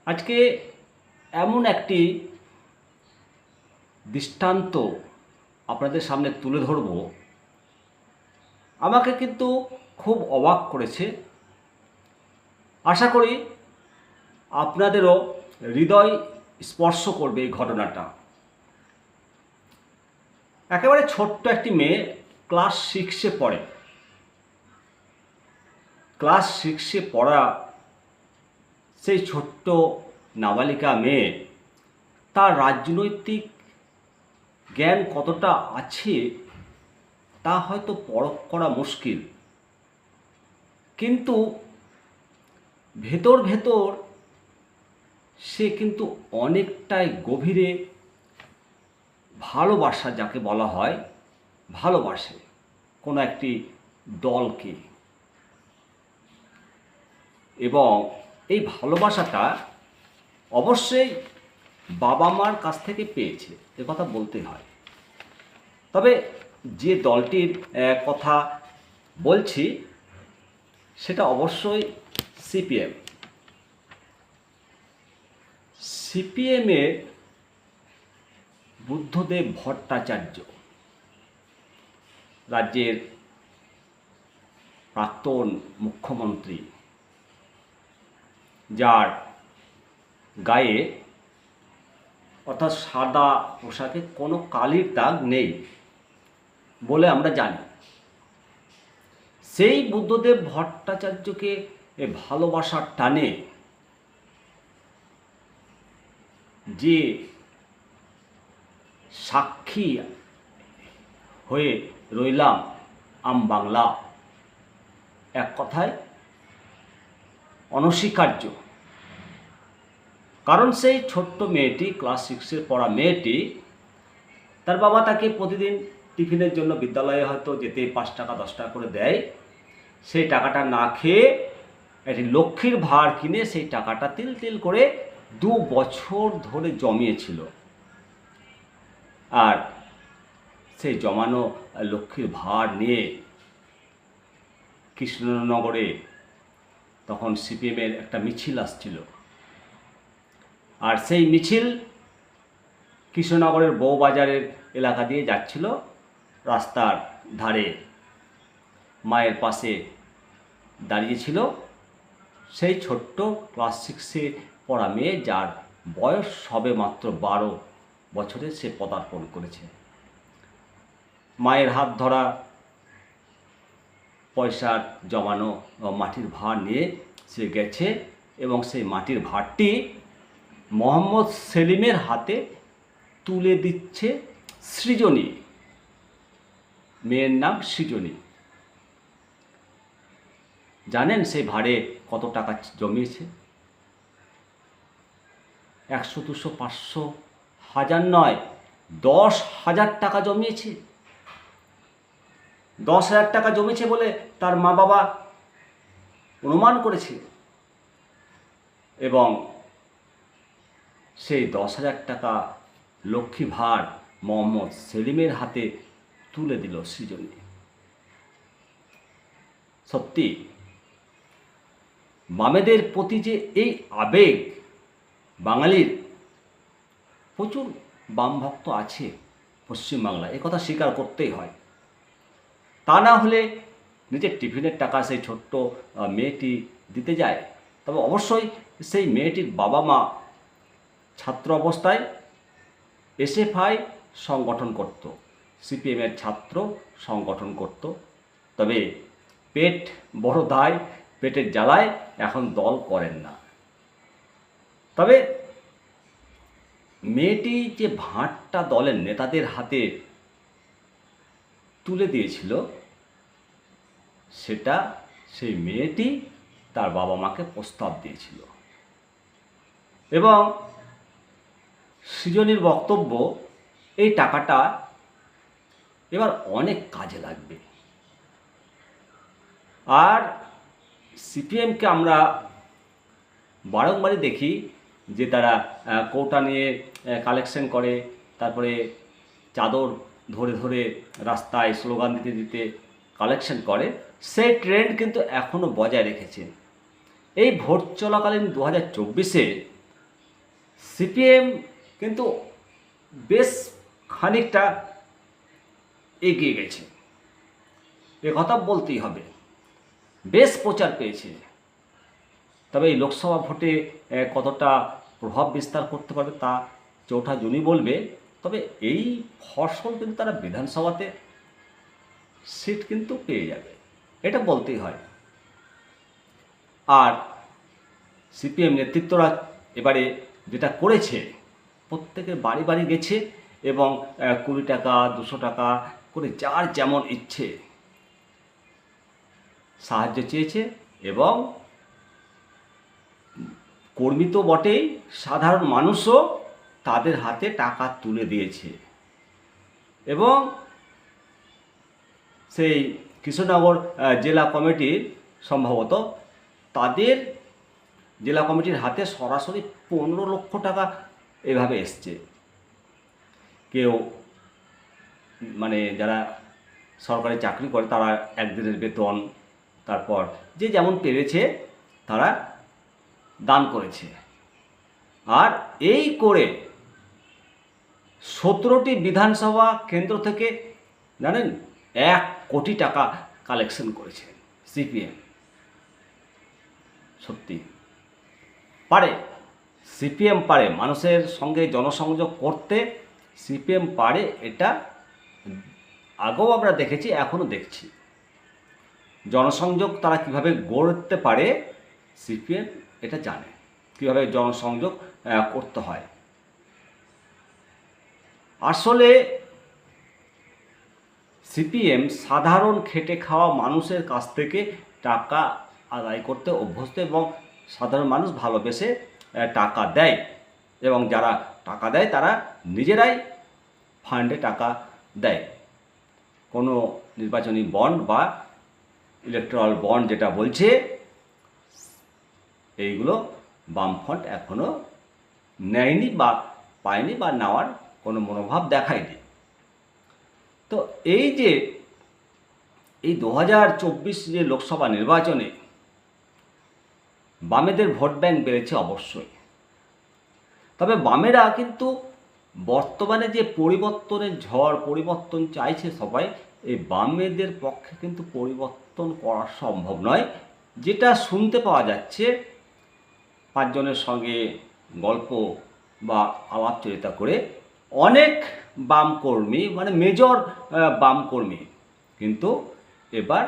আজকে এমন একটি দৃষ্টান্ত আপনাদের সামনে তুলে ধরব, আমাকে কিন্তু খুব অবাক করেছে। আশা করি আপনাদেরও হৃদয় স্পর্শ করবে এই ঘটনাটা। একেবারে ছোট্ট একটি মেয়ে ক্লাস 6-এ পড়ে। ক্লাস 6-এ পড়া সেই ছোট্ট নাবালিকা মেয়ে, তার রাজনৈতিক জ্ঞান কতটা আছে তা হয়তো পরখ করা মুশকিল, কিন্তু ভেতর ভেতর সে কিন্তু অনেকটাই গভীরে ভালোবাসা, যাকে বলা হয়, ভালোবাসে কোনো একটি দলকে। এবং এই ভালোবাসাটা অবশ্যই বাবা মার কাছ থেকে পেয়েছে, এ কথা বলতে হয়। তবে যে দলটির কথা বলছি সেটা অবশ্যই সিপিএম। সিপিএমের বুদ্ধদেব ভট্টাচার্য, রাজ্যের প্রাক্তন মুখ্যমন্ত্রী, যার গায়ে অর্থাৎ সাদা পোশাকে কোনো কালির দাগ নেই বলে আমরা জানি, সেই বুদ্ধদেব ভট্টাচার্যকে ভালোবাসার টানে যে সাক্ষী হয়ে রইলাম আমবাংলা, এক কথায় অনস্বীকার্য। কারণ সেই ছোট্ট মেয়েটি, ক্লাস 6-এ পড়া মেয়েটি, তার বাবা তাকে প্রতিদিন টিফিনের জন্য বিদ্যালয়ে হয়তো যেতে 5 টাকা 10 টাকা করে দেয়। সেই টাকাটা না খেয়ে একটি লক্ষ্মীর ভাঁড় কিনে সেই টাকাটা তিল তিল করে 2 বছর ধরে জমিয়েছিল। আর সেই জমানো লক্ষ্মীর ভাঁড় নিয়ে কৃষ্ণনগরে তখন সিপিএমের একটা মিছিল আসছিল, আর সেই মিছিল কৃষ্ণনগরের বউবাজারের এলাকা দিয়ে যাচ্ছিল। রাস্তার ধারে মায়ের পাশে দাঁড়িয়েছিল সেই ছোট্ট ক্লাস 6-এ পড়া মেয়ে, যার বয়স সবে মাত্র 12 বছরে সে পদার্পণ করেছে। মায়ের হাত ধরা পয়সার জমানো মাটির ভাঁড় নিয়ে সে গেছে এবং সেই মাটির ভাঁড়টি মোহাম্মদ সেলিমের হাতে তুলে দিচ্ছে সৃজনী। মেয়ের নাম সৃজনী। জানেন সেই ভাঁড়ে কত টাকা জমিয়েছে? 100, 200, 500, 1000 নয়, 10,000 টাকা জমিয়েছে। 10,000 টাকা জমেছে বলে তার মা বাবা অনুমান করেছে, এবং সেই 10,000 টাকা লক্ষ্মী ভাঁড় মোহাম্মদ সেলিমের হাতে তুলে দিল সৃজনী। সত্যি বামেদের প্রতি যে এই আবেগ, বাঙালির প্রচুর বাম ভক্ত আছে পশ্চিমবাংলায়, এ কথা স্বীকার করতেই হয়। তা না হলে নিজের টিফিনের টাকা সেই ছোট্ট মেয়েটি দিতে যায়। তবে অবশ্যই সেই মেয়েটির বাবা মা ছাত্র অবস্থায় এসএফআই সংগঠন করত, সিপিএমের ছাত্র সংগঠন করত। তবে পেট বড় দায়, পেটের জ্বালায় এখন দল করেন না। তবে মেয়েটি যে ভাঁড়টা দলের নেতাদের হাতে তুলে দিয়েছিল, সেটা সেই মেয়েটি তার বাবা মাকে প্রস্তাব দিয়েছিল। এবং সৃজনীর বক্তব্য, এই টাকাটা এবার অনেক কাজে লাগবে। আর সিপিএমকে আমরা বারংবারই দেখি যে তারা কৌটা নিয়ে কালেকশন করে, তারপরে চাদর ধরে ধরে রাস্তায় স্লোগান দিতে দিতে কালেকশন করে। সেই ট্রেন্ড কিন্তু এখনও বজায় রেখেছে। এই ভোট চলাকালীন 2024-এ সিপিএম কিন্তু বেশ খানিকটা এগিয়ে গেছে, এ কথা বলতেই হবে। বেশ প্রচার পেয়েছে, তবে এই লোকসভা ভোটে কতটা প্রভাব বিস্তার করতে পারবে তা চৌঠা জুনই বলবে। তবে এই ফসল কিন্তু তারা বিধানসভাতে সিট কিন্তু পেয়ে যাবে, এটা বলতেই হয়। আর সিপিএম নেতৃত্বরা এবারে যেটা করেছে, প্রত্যেকের বাড়ি বাড়ি গেছে এবং 20 টাকা 200 টাকা করে যার যেমন ইচ্ছে সাহায্য চেয়েছে, এবং কর্মী তো বটেই, সাধারণ মানুষও তাদের হাতে টাকা তুলে দিয়েছে। এবং সেই কৃষ্ণনগর জেলা কমিটির সম্ভবত তাদের জেলা কমিটির হাতে সরাসরি 15 লক্ষ টাকা এভাবে এসছে। কেউ মানে যারা সরকারি চাকরি করে তারা একদিনের বেতন, তারপর যে যেমন পেরেছে তারা দান করেছে। আর এই করে 17টি বিধানসভা কেন্দ্র থেকে জানেন 1 কোটি টাকা কালেকশন করেছে সিপিএম। সত্যি পারে, সিপিএম পারে মানুষের সঙ্গে জনসংযোগ করতে, সিপিএম পারে, এটা আগেও আমরা দেখেছি, এখনও দেখছি। জনসংযোগ তারা কিভাবে গড়তে পারে, সিপিএম এটা জানে কিভাবে জনসংযোগ করতে হয়। আসলে সিপিএম সাধারণ খেটে খাওয়া মানুষের কাছ থেকে টাকা আদায় করতে অভ্যস্ত, এবং সাধারণ মানুষ ভালোবেসে টাকা দেয়, এবং যারা টাকা দেয় তারা নিজেরাই ফান্ডে টাকা দেয়। কোনো নির্বাচনী বন্ড বা ইলেকট্রাল বন্ড যেটা বলছে, এইগুলো বামফ্রন্ট এখনও নেয়নি বা পায়নি বা নেওয়ার কোনো মনোভাব দেখায়নি। তো এই যে এই 2024 যে লোকসভা নির্বাচনে বামেদের ভোট ব্যাংক বেড়েছে অবশ্যই, তবে বামেরা কিন্তু বর্তমানে যে পরিবর্তনের ঝড়, পরিবর্তন চাইছে সবাই, এই বামেদের পক্ষে কিন্তু পরিবর্তন করা সম্ভব নয়। যেটা শুনতে পাওয়া যাচ্ছে, 5 জনের সঙ্গে গল্প বা আলাপচারিতা করে অনেক বাম কর্মী, মানে মেজর বাম কর্মী কিন্তু এবার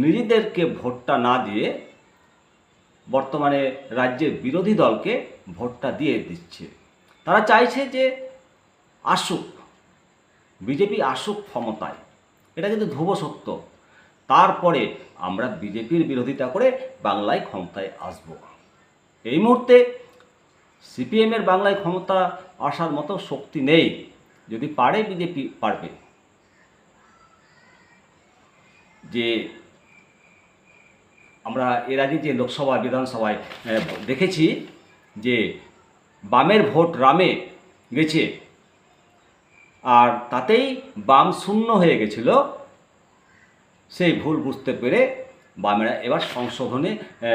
নিজেদেরকে ভোটটা না দিয়ে বর্তমানে রাজ্যের বিরোধী দলকে ভোটটা দিয়ে দিচ্ছে। তারা চাইছে যে আসুক, বিজেপি আসুক ক্ষমতায়, এটা কিন্তু ধ্রুব সত্য। তারপরে আমরা বিজেপির বিরোধিতা করে বাংলায় ক্ষমতায় আসব। এই মুহূর্তে সিপিএমের বাংলায় ক্ষমতা আসার মতো শক্তি নেই। যদি পারে বিজেপি পারবে। যে আমরা এর আগে যে লোকসভা বিধানসভায় দেখেছি যে বামের ভোট রামে গেছে, আর তাতেই বাম শূন্য হয়ে গেছিল। সেই ভুল বুঝতে পেরে বামেরা এবার সংশোধনে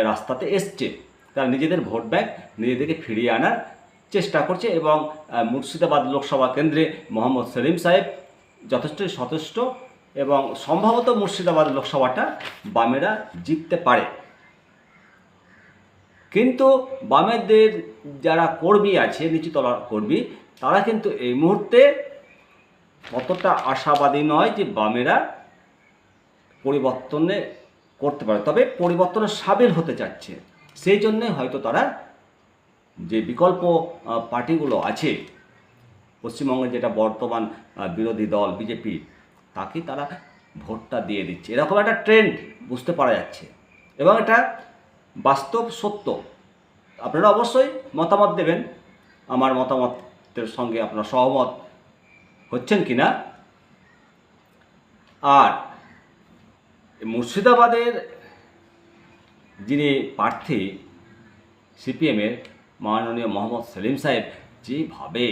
রাস্তাতে এসছে। তারা নিজেদের ভোট ব্যাংক নিজেদেরকে ফিরিয়ে আনার চেষ্টা করছে, এবং মুর্শিদাবাদ লোকসভা কেন্দ্রে মোহাম্মদ সেলিম সাহেব যথেষ্ট সচেষ্ট, এবং সম্ভবত মুর্শিদাবাদ লোকসভাটা বামেরা জিততে পারে। কিন্তু বামেদের যারা কর্মী আছে, নিচুতলার কর্মী, তারা কিন্তু এই মুহূর্তে অতটা আশাবাদী নয় যে বামেরা পরিবর্তনে করতে পারে, তবে পরিবর্তনের সাবিল হতে চাচ্ছে। সেই জন্যে হয়তো তারা যে বিকল্প পার্টিগুলো আছে পশ্চিমবঙ্গে, যেটা বর্তমান বিরোধী দল বিজেপি, তাকে তারা ভোটটা দিয়ে দিচ্ছে। এরকম একটা ট্রেন্ড বুঝতে পারা যাচ্ছে, এবং এটা বাস্তব সত্য। আপনারা অবশ্যই মতামত দেবেন, আমার মতামতের সঙ্গে আপনারা সহমত হচ্ছেন কি না। আর মুর্শিদাবাদের যিনি প্রার্থী সিপিএমের মাননীয় মোহাম্মদ সেলিম সাহেব যেভাবে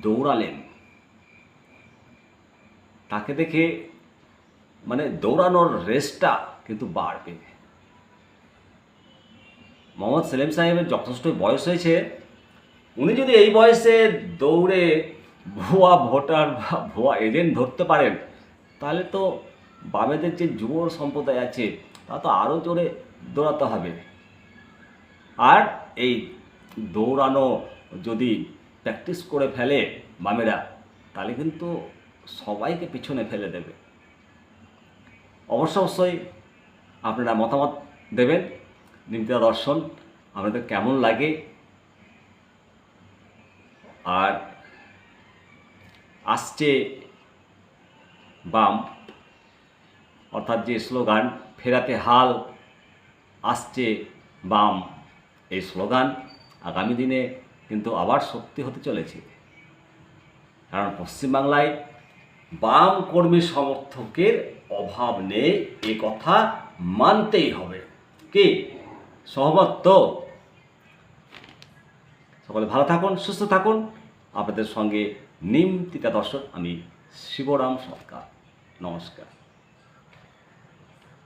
দৌড়ালেন, তাকে দেখে মানে দৌড়ানোর রেসটা কিন্তু বাড়বে। মোহাম্মদ সেলিম সাহেবের যথেষ্ট বয়স হয়েছে, উনি যদি এই বয়সে দৌড়ে ভুয়া ভোটার বা ভুয়া এজেন্ট ধরতে পারেন, তাহলে তো বামেদের যে যুব সম্প্রদায় আছে তা তো আরও জোরে দৌড়াতে হবে। আর এই দৌড়ানো যদি প্র্যাকটিস করে ফেলে বামেরা, তাহলে কিন্তু সবাইকে পিছনে ফেলে দেবে। অবশ্যই আপনারা মতামত দেবেন। নিমতিদা দর্শন আপনাদের কেমন লাগে, আর আসছে বাম অর্থাৎ যে স্লোগান ফেরাতে হাল আসছে বাম, এই স্লোগান আগামী দিনে কিন্তু আবার সত্যি হতে চলেছে। কারণ পশ্চিমবাংলায় বাম কর্মী সমর্থকের অভাব নেই, এ কথা মানতেই হবে। কি সহমত তো? সকলে ভালো থাকুন, সুস্থ থাকুন। আপনাদের সঙ্গে নিমতিতা দর্শক, আমি শিবরাম সরকার। নমস্কার।